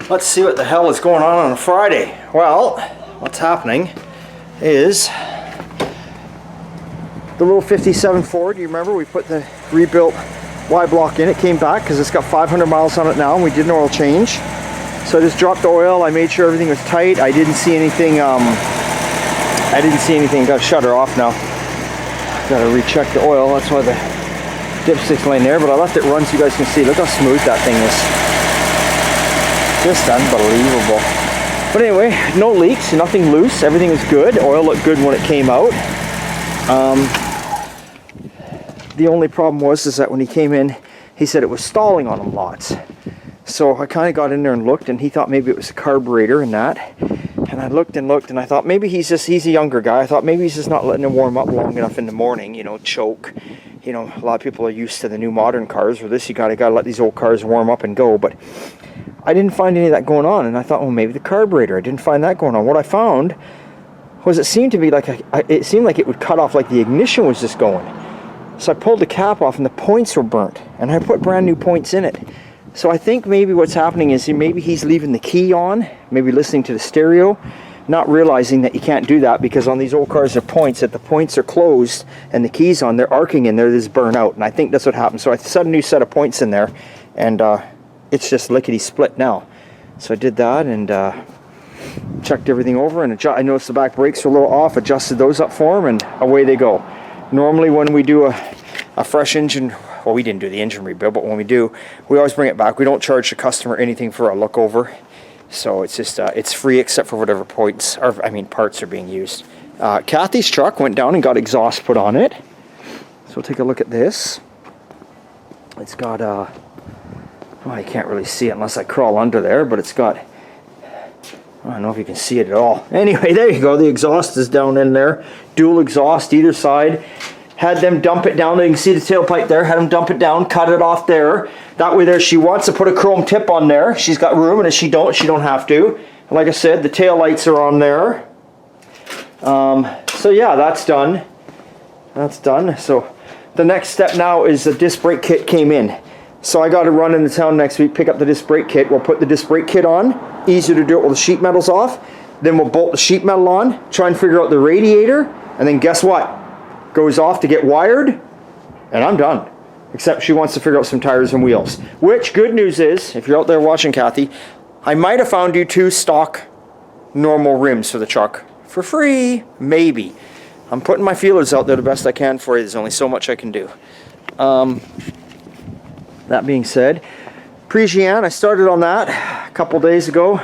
Let's see what the hell is going on a Friday. Well, what's happening is the little 57 Ford, you remember we put the rebuilt Y block in, it came back because it's got 500 miles on it now and we did an oil change. So I just dropped the oil, I made sure everything was tight. I didn't see anything, got to shut her off now. Got to recheck the oil, that's why the dipstick's laying there, but I left it run so you guys can see. Look how smooth that thing is. Just unbelievable. But anyway, no leaks, nothing loose, everything was good. Oil looked good when it came out. The only problem was that when he came in, he said it was stalling on him lots. So I kind of got in there and looked, and he thought maybe it was the carburetor and that. And I looked and looked, and I thought maybe he's a younger guy. I thought maybe he's just not letting it warm up long enough in the morning, you know, choke. You know, a lot of people are used to the new modern cars. Or this, you gotta let these old cars warm up and go. But I didn't find any of that going on, and I thought, well, maybe the carburetor. I didn't find that going on. What I found was it seemed to be like it seemed like it would cut off, like the ignition was just going. So I pulled the cap off, and the points were burnt, and I put brand new points in it. So I think maybe what's happening is maybe he's leaving the key on, maybe listening to the stereo, not realizing that you can't do that because on these old cars there are points, that the points are closed and the key's on, they're arcing in there, this burn out, and I think that's what happened. So I set a new set of points in there, and it's just lickety split now. So I did that and checked everything over, and I noticed the back brakes were a little off, adjusted those up for him, and away they go. Normally when we do a fresh engine, well, we didn't do the engine rebuild, but when we do, we always bring it back. We don't charge the customer anything for a look over. So it's just, it's free except for whatever parts are being used. Kathy's truck went down and got exhaust put on it. So take a look at this. It's got, well, you can't really see it unless I crawl under there, but it's got, I don't know if you can see it at all. Anyway, there you go. The exhaust is down in there. Dual exhaust either side. Had them dump it down. You can see the tailpipe there. Had them dump it down, cut it off there. That way there, she wants to put a chrome tip on there. She's got room, and if she don't have to. And like I said, the tail lights are on there. So yeah, that's done. That's done. So the next step now is the disc brake kit came in. So I got to run into town next week, pick up the disc brake kit. We'll put the disc brake kit on. Easier to do it with the sheet metal's off. Then we'll bolt the sheet metal on, try and figure out the radiator, and then guess what? Goes off to get wired, and I'm done. Except she wants to figure out some tires and wheels. Which, good news is, if you're out there watching, Kathy, I might have found you 2 stock normal rims for the truck. For free, maybe. I'm putting my feelers out there the best I can for you. There's only so much I can do. That being said, Presian, I started on that a couple days ago.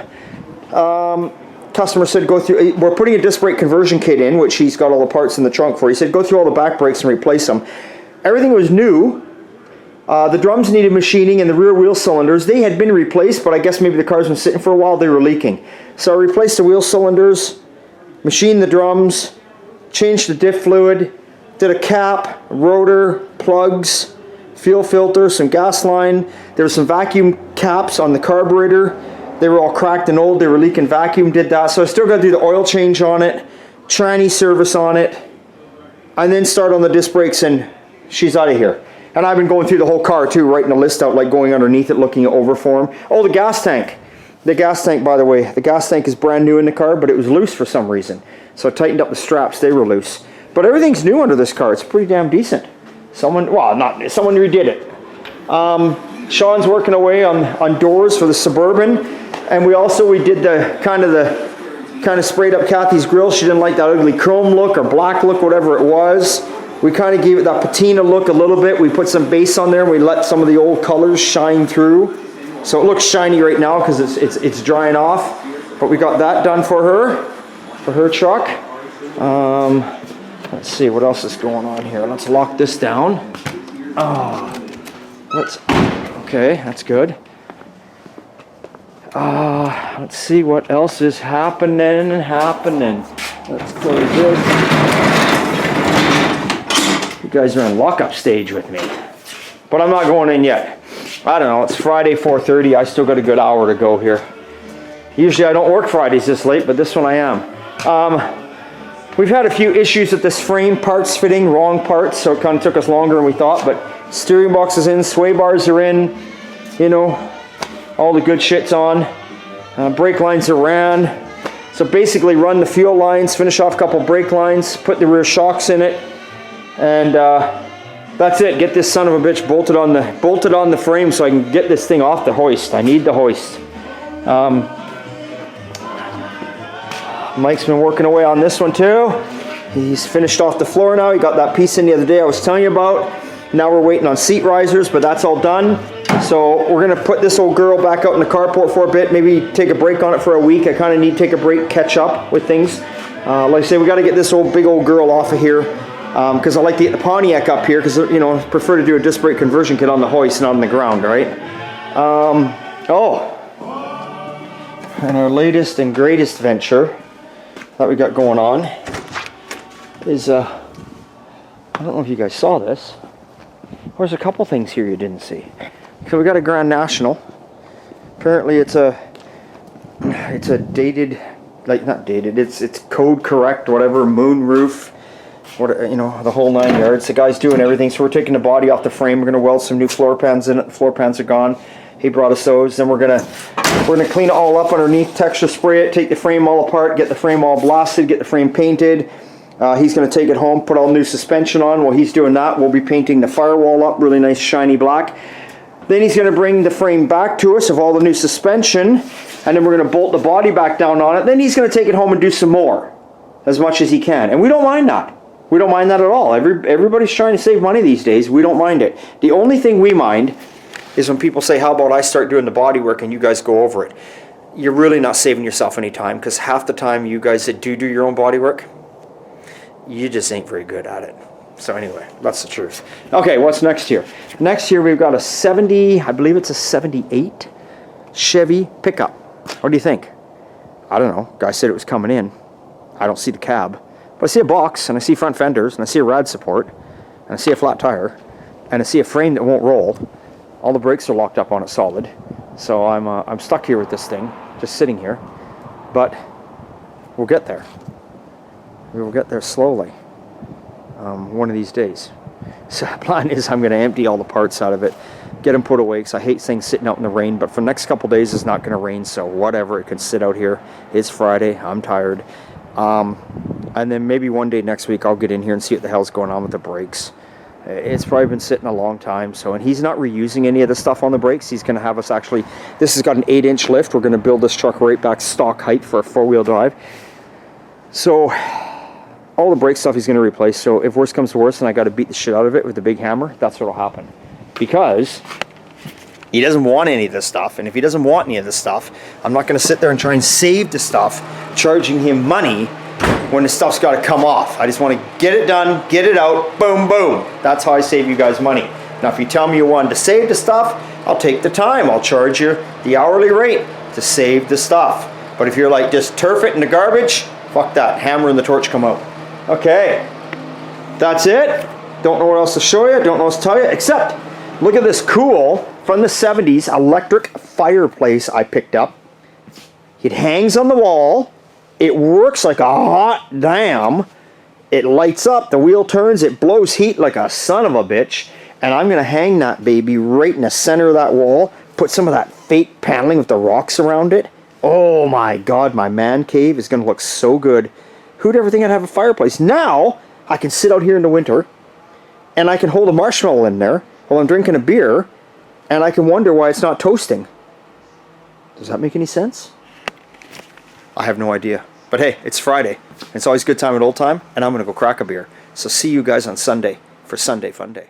Customer said go through, we're putting a disc brake conversion kit in, which he's got all the parts in the trunk for. He said go through all the back brakes and replace them. Everything was new. The drums needed machining, and the rear wheel cylinders, they had been replaced, but I guess maybe the car's been sitting for a while, they were leaking. So I replaced the wheel cylinders, machined the drums, changed the diff fluid, did a cap, rotor, plugs, fuel filter, some gas line. There were some vacuum caps on the carburetor. They were all cracked and old. They were leaking vacuum, did that. So I still got to do the oil change on it, tranny service on it, and then start on the disc brakes, and she's out of here. And I've been going through the whole car too, writing a list out, like going underneath it, looking at overform. Oh, the gas tank. The gas tank, by the way, the gas tank is brand new in the car, but it was loose for some reason. So I tightened up the straps, they were loose. But everything's new under this car. It's pretty damn decent. Someone redid it. Sean's working away on doors for the Suburban. And we did the kind of sprayed up Kathy's grill. She didn't like that ugly chrome look or black look, whatever it was. We kind of gave it that patina look a little bit. We put some base on there, and we let some of the old colors shine through. So it looks shiny right now because it's drying off. But we got that done for her truck. Let's see what else is going on here. Let's lock this down. Okay, that's good. Let's see what else is happening. Let's close this. You guys are in lockup stage with me. But I'm not going in yet. I don't know, it's Friday 4:30. I still got a good hour to go here. Usually I don't work Fridays this late, but this one I am. We've had a few issues with this frame, parts fitting, wrong parts, so it kind of took us longer than we thought, but steering box is in, sway bars are in, you know, all the good shit's on. Brake lines are ran. So basically run the fuel lines, finish off a couple brake lines, put the rear shocks in it, and that's it. Get this son of a bitch bolted on the frame so I can get this thing off the hoist. I need the hoist. Mike's been working away on this one too. He's finished off the floor now. He got that piece in the other day I was telling you about. Now we're waiting on seat risers, but that's all done. So we're gonna put this old girl back out in the carport for a bit, maybe take a break on it for a week. I kind of need to take a break, catch up with things. Like I say, we got to get this big old girl off of here because I like to get the Pontiac up here because, you know, I prefer to do a disc brake conversion kit on the hoist and on the ground, right? And our latest and greatest venture that we got going on is, I don't know if you guys saw this. There's a couple things here you didn't see. So we got a Grand National. Apparently it's a dated, like not dated, it's code correct, whatever, moon roof, what, you know, the whole 9 yards. The guy's doing everything, so we're taking the body off the frame. We're gonna weld some new floor pans in it. The floor pans are gone. He brought us those. Then we're gonna clean it all up underneath, texture spray it, take the frame all apart, get the frame all blasted, get the frame painted. He's going to take it home, put all new suspension on. While he's doing that, we'll be painting the firewall up, really nice shiny black. Then he's going to bring the frame back to us of all the new suspension, and then we're going to bolt the body back down on it. Then he's going to take it home and do some more, as much as he can. And we don't mind that. We don't mind that at all. Everybody's trying to save money these days. We don't mind it. The only thing we mind is when people say, how about I start doing the body work and you guys go over it. You're really not saving yourself any time, because half the time you guys that do your own body work, you just ain't very good at it. So anyway, that's the truth. Okay, what's next here? Next here we've got a 70, I believe it's a 78 Chevy pickup. What do you think? I don't know. Guy said it was coming in. I don't see the cab. But I see a box, and I see front fenders, and I see a rad support, and I see a flat tire, and I see a frame that won't roll. All the brakes are locked up on it solid. So I'm stuck here with this thing, just sitting here. But we'll get there. We will get there slowly, one of these days. So the plan is I'm going to empty all the parts out of it, get them put away, because I hate things sitting out in the rain. But for the next couple days it's not going to rain, so whatever, it can sit out here. It's Friday, I'm tired. And then maybe one day next week I'll get in here and see what the hell's going on with the brakes. It's probably been sitting a long time, so, and he's not reusing any of the stuff on the brakes. He's going to have us actually, this has got an 8-inch lift. We're going to build this truck right back stock height for a 4-wheel drive. So all the brake stuff he's going to replace. So if worse comes to worse and I got to beat the shit out of it with the big hammer, that's what will happen. Because he doesn't want any of this stuff. And if he doesn't want any of this stuff, I'm not going to sit there and try and save the stuff, charging him money when the stuff's got to come off. I just want to get it done, get it out, boom, boom. That's how I save you guys money. Now, if you tell me you wanted to save the stuff, I'll take the time. I'll charge you the hourly rate to save the stuff. But if you're like, just turf it in the garbage, fuck that. Hammer and the torch come out. Okay, that's it. Don't know what else to show you, don't know what else to tell you, except look at this cool, from the 70s, electric fireplace I picked up. It hangs on the wall. It works like a hot damn. It lights up, the wheel turns, it blows heat like a son of a bitch. And I'm gonna hang that baby right in the center of that wall, put some of that fake paneling with the rocks around it. Oh my God, my man cave is gonna look so good. Who'd ever think I'd have a fireplace? Now, I can sit out here in the winter, and I can hold a marshmallow in there while I'm drinking a beer, and I can wonder why it's not toasting. Does that make any sense? I have no idea. But hey, it's Friday. It's always a good time at Old Time, and I'm going to go crack a beer. So see you guys on Sunday for Sunday Fun Day.